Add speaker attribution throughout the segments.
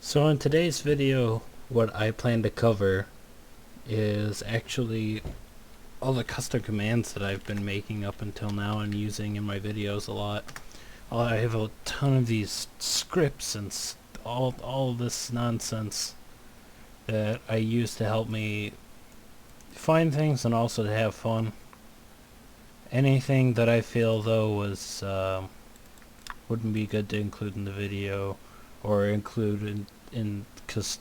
Speaker 1: So in today's video, what I plan to cover is actually all the custom commands that I've been making up until now and using in my videos a lot. I have a ton of these scripts and all this nonsense that I use to help me find things and also to have fun. Anything that I feel though was wouldn't be good to include in the video or include in because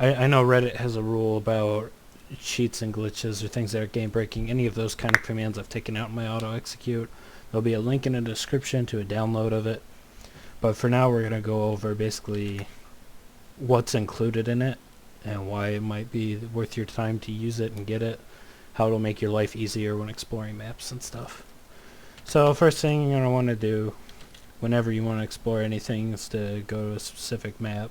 Speaker 1: I know Reddit has a rule about cheats and glitches or things that are game breaking. Any of those kind of commands I've taken out in my auto execute. There'll be a link in the description to a download of it. But for now we're going to go over basically what's included in it and why it might be worth your time to use it and get it. How it'll make your life easier when exploring maps and stuff. So first thing you're going to want to do whenever you want to explore anything is to go to a specific map.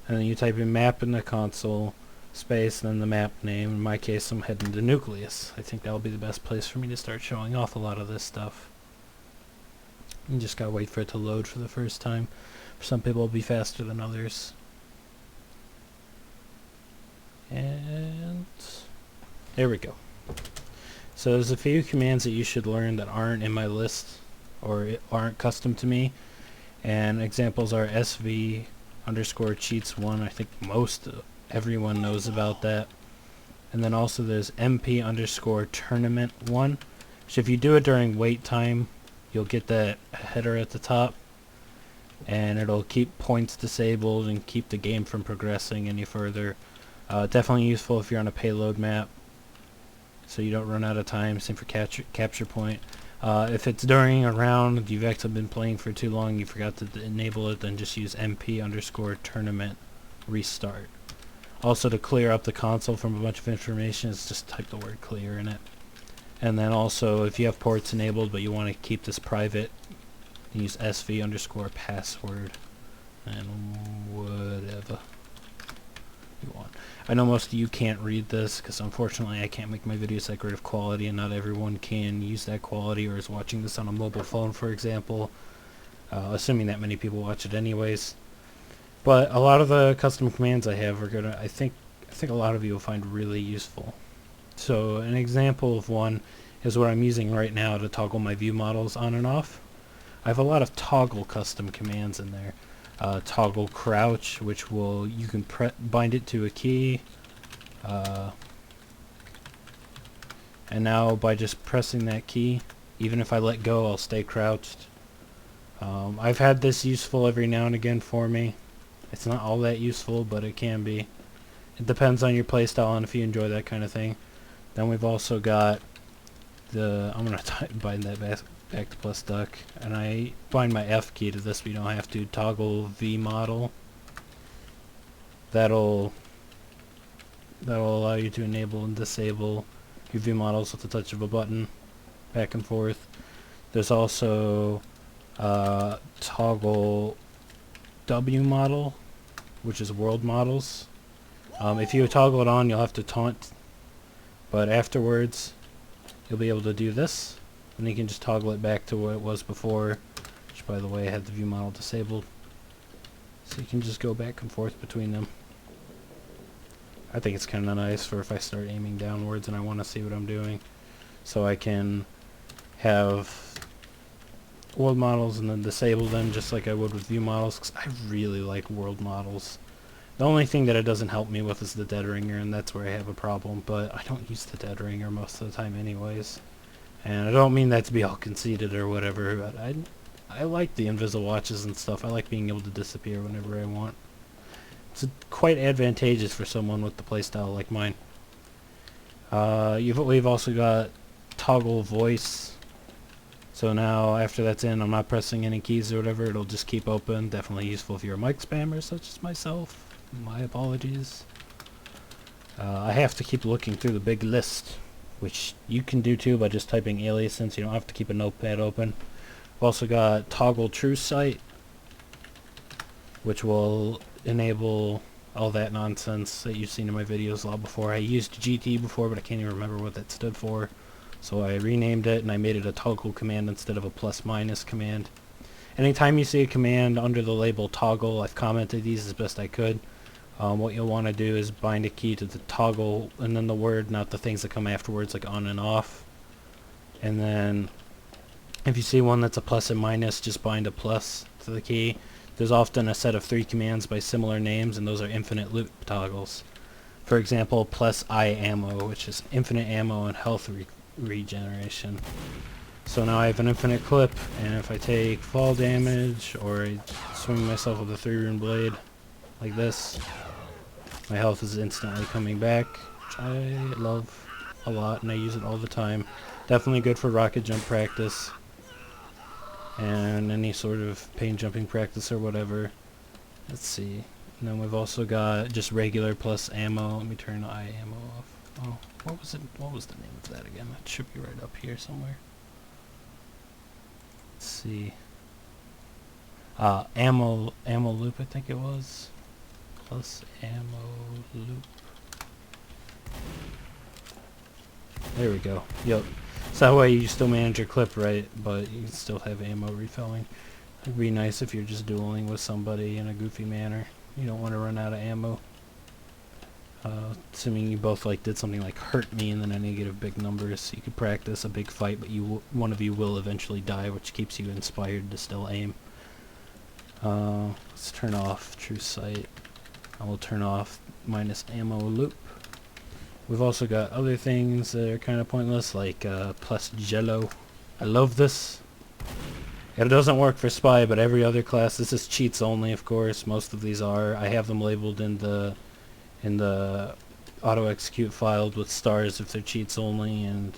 Speaker 1: And then you type in map in the console, space, and then the map name. In my case, I'm heading to Nucleus. I think that'll be the best place for me to start showing off a lot of this stuff. You just gotta wait for it to load for the first time. For some people, it'll be faster than others. And there we go. So there's a few commands that you should learn that aren't in my list or aren't custom to me. And examples are SV underscore cheats 1. I think everyone knows about that. And then also there's MP underscore tournament 1, which if you do it during wait time, you'll get that header at the top, and it'll keep points disabled and keep the game from progressing any further. Definitely useful if you're on a payload map, so you don't run out of time. Same for capture point. If it's during a round, you've actually been playing for too long, you forgot to enable it, then just use MP underscore tournament restart. Also, to clear up the console from a bunch of information, is just type the word clear in it. And then also, if you have ports enabled but you want to keep this private, use SV underscore password and whatever you want. I know most of you can't read this because unfortunately I can't make my videos that great of quality, and not everyone can use that quality or is watching this on a mobile phone, for example, assuming that many people watch it anyways. But a lot of the custom commands I have are gonna, I think a lot of you will find really useful. So an example of one is what I'm using right now to toggle my view models on and off. I have a lot of toggle custom commands in there. Toggle crouch, which you can bind it to a key, and now by just pressing that key, even if I let go, I'll stay crouched. I've had this useful every now and again for me. It's not all that useful, but it can be. It depends on your playstyle and if you enjoy that kind of thing. Then we've also got I'm gonna bind that back to plus duck, and I bind my F key to this, but you don't have to. Toggle V model. That'll allow you to enable and disable your view models with the touch of a button, back and forth. There's also toggle W model, which is world models. If you toggle it on, you'll have to taunt, but afterwards you'll be able to do this, and you can just toggle it back to what it was before, which by the way I had the view model disabled, so you can just go back and forth between them. I think it's kind of nice for if I start aiming downwards and I want to see what I'm doing, so I can have world models and then disable them just like I would with view models, because I really like world models. The only thing that it doesn't help me with is the dead ringer, and that's where I have a problem, but I don't use the dead ringer most of the time anyways. And I don't mean that to be all conceited or whatever, but I like the invisible watches and stuff. I like being able to disappear whenever I want. It's quite advantageous for someone with the playstyle like mine. We've also got toggle voice. So now after that's in, I'm not pressing any keys or whatever, it'll just keep open. Definitely useful if you're a mic spammer such as myself. My apologies. I have to keep looking through the big list, which you can do too by just typing alias, since you don't have to keep a notepad open. We've also got toggle true sight, which will enable all that nonsense that you've seen in my videos a lot before. I used GT before, but I can't even remember what that stood for, so I renamed it and I made it a toggle command instead of a plus minus command. Anytime you see a command under the label toggle, I've commented these as best I could. What you'll want to do is bind a key to the toggle and then the word, not the things that come afterwards like on and off. And then if you see one that's a plus and minus, just bind a plus to the key. There's often a set of 3 commands by similar names, and those are infinite loop toggles. For example, plus I ammo, which is infinite ammo and health regeneration. So now I have an infinite clip, and if I take fall damage or I swing myself with a 3-rune blade like this, my health is instantly coming back, which I love a lot and I use it all the time. Definitely good for rocket jump practice and any sort of pain jumping practice or whatever. Let's see. And then we've also got just regular plus ammo. Let me turn the eye ammo off. Oh, what was it? What was the name of that again? It should be right up here somewhere. Let's see. Ammo loop, I think it was. Plus ammo loop. There we go. Yep. So that way you still manage your clip right, but you can still have ammo refilling. It'd be nice if you're just dueling with somebody in a goofy manner. You don't want to run out of ammo. Assuming you both did something like hurt me and then a negative big numbers, you could practice a big fight, but one of you will eventually die, which keeps you inspired to still aim. Let's turn off true sight. I will turn off minus ammo loop. We've also got other things that are kind of pointless, like plus jello. I love this. It doesn't work for spy, but every other class, this is cheats only, of course. Most of these are. I have them labeled in the auto execute file with stars if they're cheats only, and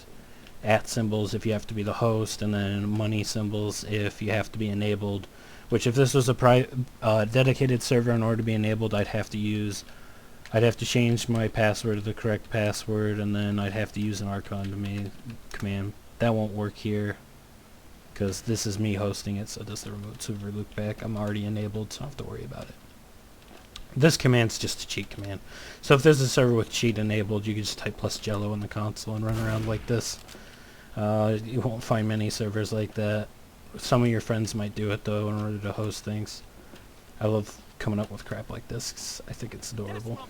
Speaker 1: @ symbols if you have to be the host, and then money symbols if you have to be enabled. Which, if this was a dedicated server, in order to be enabled, I'd have to change my password to the correct password, and then I'd have to use an Archon command. That won't work here, because this is me hosting it, so it does the remote server loop back. I'm already enabled, so I don't have to worry about it. This command's just a cheat command. So if there's a server with cheat enabled, you can just type plus jello in the console and run around like this. You won't find many servers like that. Some of your friends might do it, though, in order to host things. I love coming up with crap like this 'cause I think it's adorable.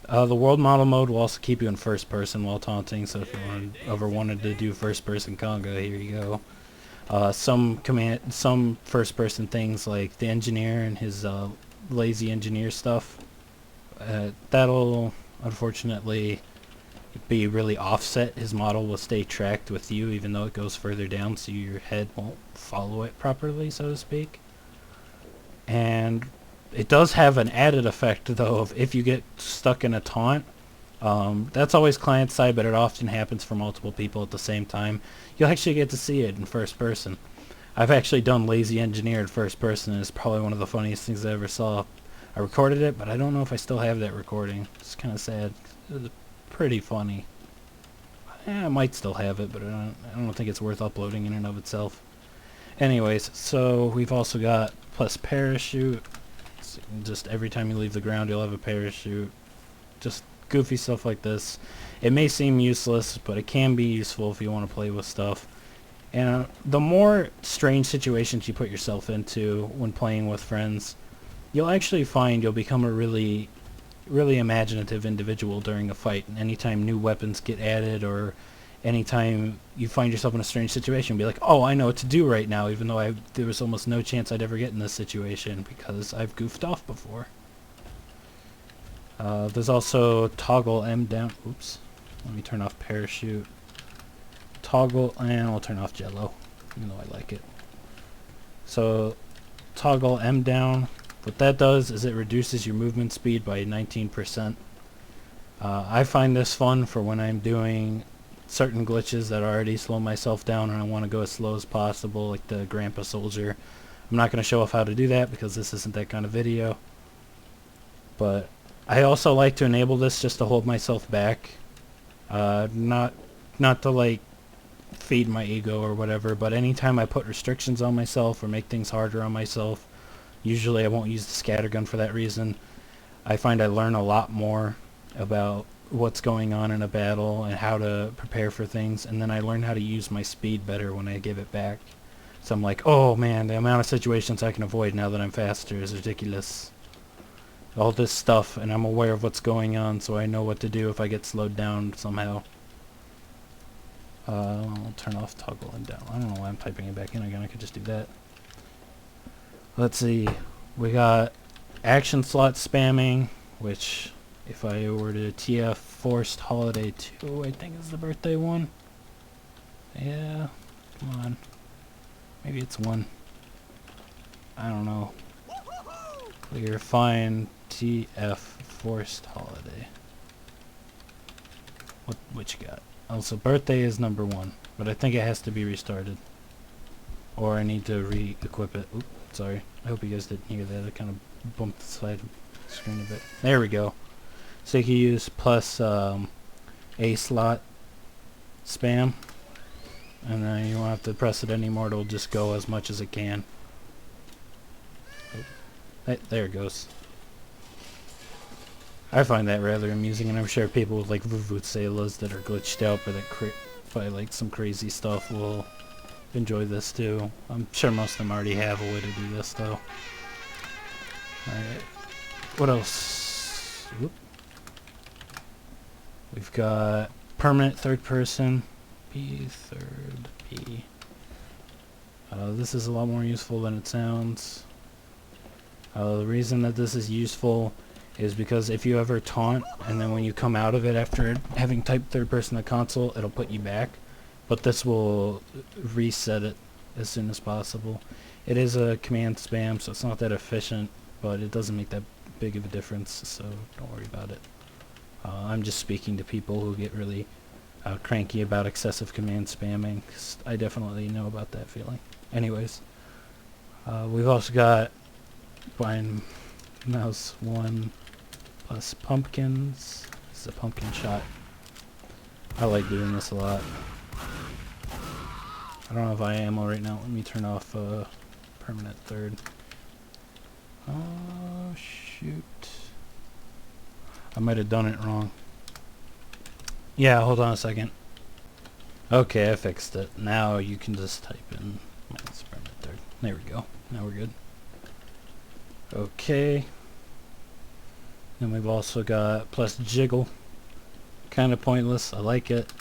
Speaker 1: The world model mode will also keep you in first person while taunting, so if you ever wanted to do first person conga, here you go. Some first person things like the engineer and his lazy engineer stuff, that'll unfortunately be really offset. His model will stay tracked with you even though it goes further down, so your head won't follow it properly, so to speak. And it does have an added effect, though, of if you get stuck in a taunt. That's always client side, but it often happens for multiple people at the same time. You'll actually get to see it in first person. I've actually done lazy engineer in first person, and it's probably one of the funniest things I ever saw. I recorded it, but I don't know if I still have that recording. It's kind of sad. It was pretty funny. I might still have it, but I don't think it's worth uploading in and of itself. Anyways, so we've also got plus parachute. So just every time you leave the ground, you'll have a parachute. Just goofy stuff like this. It may seem useless, but it can be useful if you want to play with stuff. And the more strange situations you put yourself into when playing with friends, you'll actually find you'll become a really imaginative individual during a fight. And anytime new weapons get added, or anytime you find yourself in a strange situation, you'll be like, oh, I know what to do right now, even though there was almost no chance I'd ever get in this situation because I've goofed off before. There's also toggle M down. Oops. Let me turn off parachute. Toggle, and I'll turn off jello, even though I like it. So toggle M down. What that does is it reduces your movement speed by 19%. I find this fun for when I'm doing certain glitches that already slow myself down and I want to go as slow as possible, like the Grandpa Soldier. I'm not going to show off how to do that because this isn't that kind of video. But I also like to enable this just to hold myself back. Not to feed my ego or whatever, but anytime I put restrictions on myself or make things harder on myself, usually I won't use the scattergun for that reason. I find I learn a lot more about what's going on in a battle and how to prepare for things, and then I learn how to use my speed better when I give it back. So I'm like, oh man, the amount of situations I can avoid now that I'm faster is ridiculous. All this stuff, and I'm aware of what's going on, so I know what to do if I get slowed down somehow. I'll turn off toggle and down. I don't know why I'm typing it back in again. I could just do that. Let's see. We got action slot spamming, which if I were to TF forced holiday 2, I think is the birthday one. Yeah, come on. Maybe it's 1. I don't know. Clear, fine, TF forced holiday. What you got? Also, birthday is number 1, but I think it has to be restarted. Or I need to re-equip it. Oops, sorry. I hope you guys didn't hear that. I kind of bumped the side screen a bit. There we go. So you can use plus A slot spam. And then you won't have to press it anymore. It'll just go as much as it can. Oh. Hey, there it goes. I find that rather amusing, and I'm sure people with like vuvuzelas that are glitched out by like some crazy stuff will enjoy this too. I'm sure most of them already have a way to do this though. Alright. What else? Whoop. We've got permanent third person. P third P. This is a lot more useful than it sounds. The reason that this is useful is because if you ever taunt and then when you come out of it after having typed third person on the console, it'll put you back. But this will reset it as soon as possible. It is a command spam, so it's not that efficient, but it doesn't make that big of a difference, so don't worry about it. I'm just speaking to people who get really cranky about excessive command spamming, 'cause I definitely know about that feeling. Anyways, we've also got bind mouse 1 plus pumpkins. This is a pumpkin shot. I like doing this a lot. I don't know if I have ammo right now. Let me turn off permanent third. Oh shoot. I might have done it wrong. Yeah, hold on a second. Okay, I fixed it. Now you can just type in minus permanent third. There we go. Now we're good. Okay. Then we've also got plus jiggle. Kind of pointless. I like it.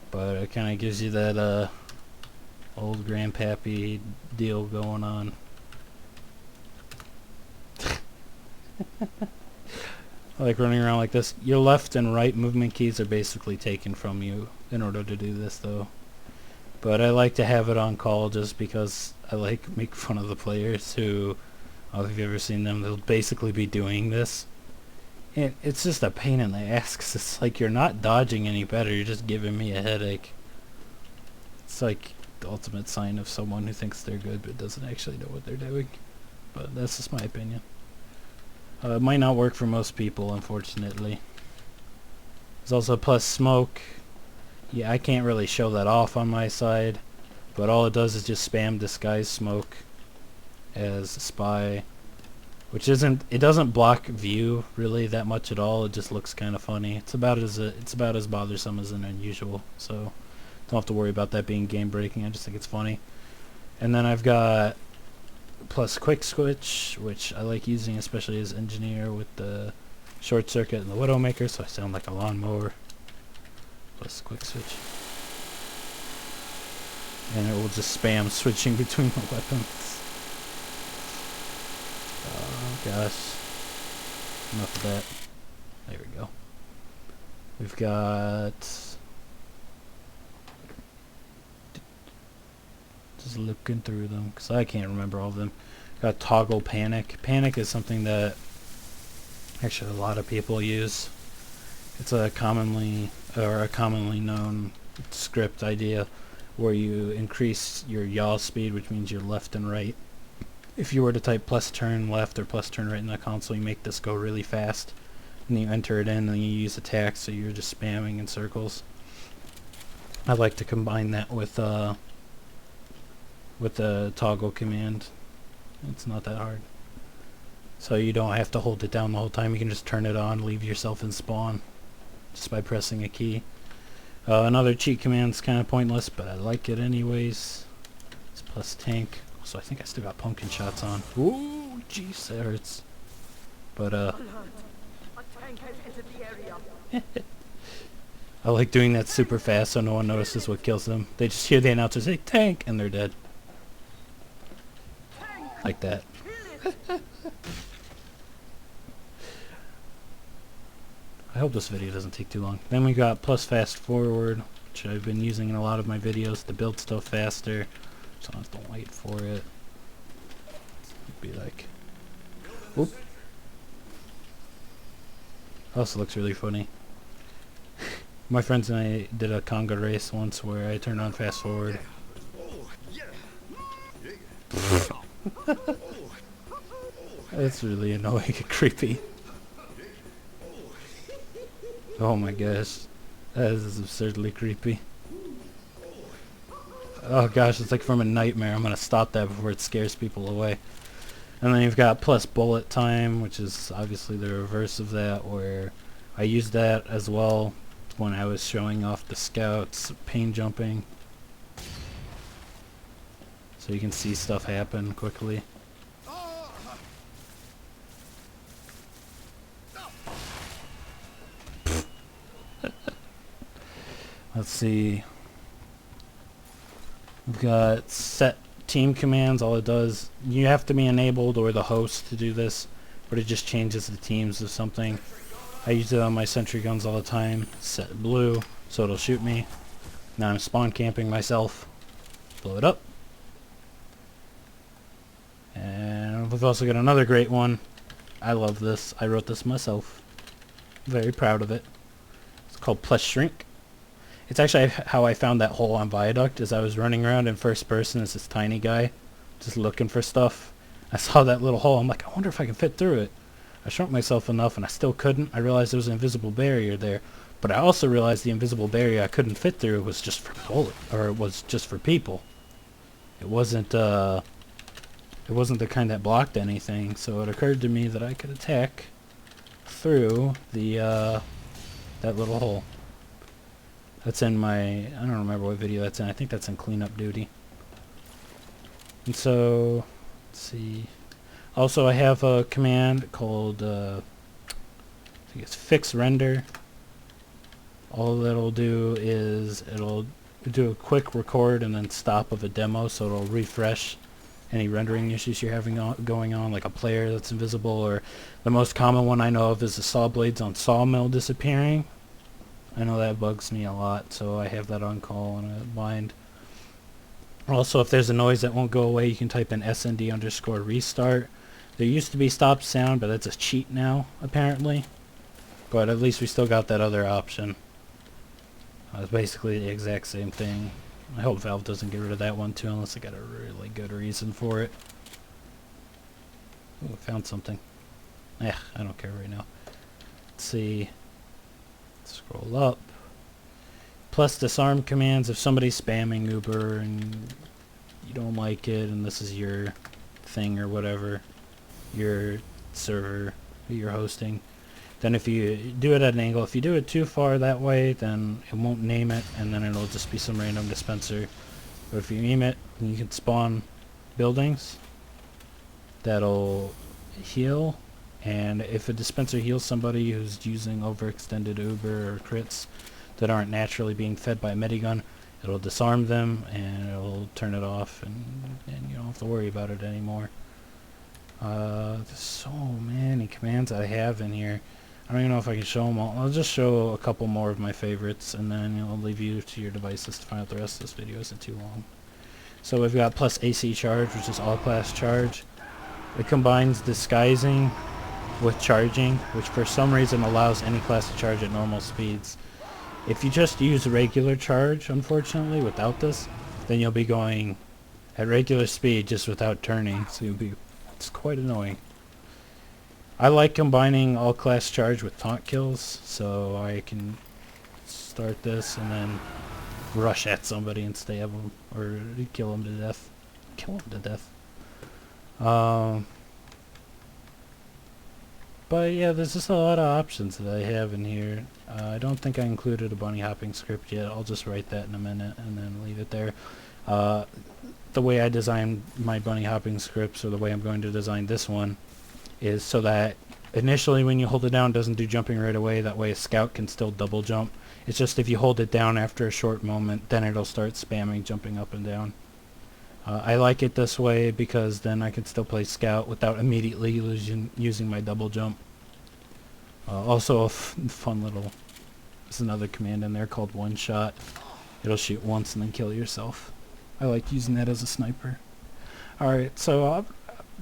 Speaker 1: But it kind of gives you that old grandpappy deal going on. I like running around like this. Your left and right movement keys are basically taken from you in order to do this though. But I like to have it on call just because I like make fun of the players who, if you've ever seen them, they'll basically be doing this. And it's just a pain in the ass 'cause it's like you're not dodging any better, you're just giving me a headache. It's like the ultimate sign of someone who thinks they're good but doesn't actually know what they're doing. But that's just my opinion. It might not work for most people, unfortunately. There's also plus smoke. Yeah, I can't really show that off on my side, but all it does is just spam disguise smoke as spy, which it doesn't block view really that much at all. It just looks kind of funny. It's about as bothersome as an unusual, so don't have to worry about that being game breaking. I just think it's funny. And then I've got plus quick switch, which I like using especially as engineer with the short circuit and the Widowmaker, so I sound like a lawnmower. Plus quick switch. And it will just spam switching between the weapons. Oh gosh. Enough of that. There we go. We've got... Just looking through them, because I can't remember all of them. Got toggle panic. Panic is something that actually a lot of people use. It's a commonly known script idea where you increase your yaw speed, which means your left and right. If you were to type plus turn left or plus turn right in the console, you make this go really fast. And you enter it in and you use attack, so you're just spamming in circles. I like to combine that with the toggle command. It's not that hard. So you don't have to hold it down the whole time. You can just turn it on, leave yourself in spawn just by pressing a key. Another cheat command's kind of pointless, but I like it anyways. It's plus tank. So I think I still got pumpkin shots on. Ooh, jeez, that hurts. But I like doing that super fast so no one notices what kills them. They just hear the announcer say tank and they're dead. Like that. I hope this video doesn't take too long. Then we got plus fast forward, which I've been using in a lot of my videos to build stuff faster, so I don't have to wait for it. It'd be like, whoop. Also looks really funny. My friends and I did a conga race once where I turned on fast forward. That's really annoying and creepy. Oh my gosh, that is absurdly creepy. Oh gosh, it's like from a nightmare. I'm gonna stop that before it scares people away. And then you've got plus bullet time, which is obviously the reverse of that, where I used that as well when I was showing off the scouts pain jumping. So you can see stuff happen quickly. Let's see. We've got set team commands. All it does, you have to be enabled or the host to do this, but it just changes the teams of something. I use it on my sentry guns all the time. Set blue, so it'll shoot me. Now I'm spawn camping myself. Blow it up. And we've also got another great one. I love this. I wrote this myself. Very proud of it. It's called plus shrink. It's actually how I found that hole on Viaduct, as I was running around in first person as this tiny guy, just looking for stuff. I saw that little hole. I'm like, I wonder if I can fit through it. I shrunk myself enough and I still couldn't. I realized there was an invisible barrier there. But I also realized the invisible barrier I couldn't fit through was just for it was just for people. It wasn't the kind that blocked anything. So it occurred to me that I could attack through the that little hole. That's in my, I don't remember what video that's in. I think that's in cleanup duty. And so, let's see. Also, I have a command called, I think it's fix render. All that'll do is it'll do a quick record and then stop of a demo, so it'll refresh any rendering issues you're having going on, like a player that's invisible, or the most common one I know of is the saw blades on Sawmill disappearing. I know that bugs me a lot, so I have that on call and I bind. Also, if there's a noise that won't go away, you can type in snd_restart. There used to be stop sound, but that's a cheat now, apparently. But at least we still got that other option. It's basically the exact same thing. I hope Valve doesn't get rid of that one too, unless they got a really good reason for it. Ooh, I found something. I don't care right now. Let's see. Scroll up. Plus disarm commands. If somebody's spamming Uber and you don't like it and this is your thing or whatever, your server you're hosting, then if you do it at an angle, if you do it too far that way, then it won't name it and then it'll just be some random dispenser. But if you aim it, then you can spawn buildings that'll heal. And if a dispenser heals somebody who's using overextended Uber or crits that aren't naturally being fed by a medigun, it'll disarm them and it'll turn it off, and you don't have to worry about it anymore. There's so many commands I have in here. I don't even know if I can show them all. I'll just show a couple more of my favorites, and then I'll leave you to your devices to find out the rest of this video isn't too long. So we've got plus AC charge, which is all class charge. It combines disguising with charging, which for some reason allows any class to charge at normal speeds. If you just use regular charge, unfortunately, without this, then you'll be going at regular speed just without turning, so it's quite annoying. I like combining all class charge with taunt kills, so I can start this and then rush at somebody and stab them, or kill them to death. But yeah, there's just a lot of options that I have in here. I don't think I included a bunny hopping script yet. I'll just write that in a minute and then leave it there. the way I design my bunny hopping scripts, or the way I'm going to design this one, is so that initially when you hold it down it doesn't do jumping right away. That way a scout can still double jump. It's just if you hold it down after a short moment, then it'll start spamming jumping up and down. I like it this way because then I can still play scout without immediately using my double jump. Also a fun little, there's another command in there called one shot. It'll shoot once and then kill yourself. I like using that as a sniper. Alright, so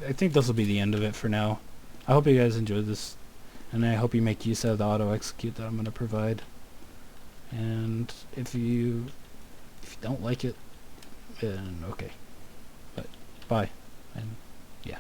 Speaker 1: I think this will be the end of it for now. I hope you guys enjoyed this, and I hope you make use of the auto execute that I'm going to provide. And if you don't like it, then okay. But bye, and yeah.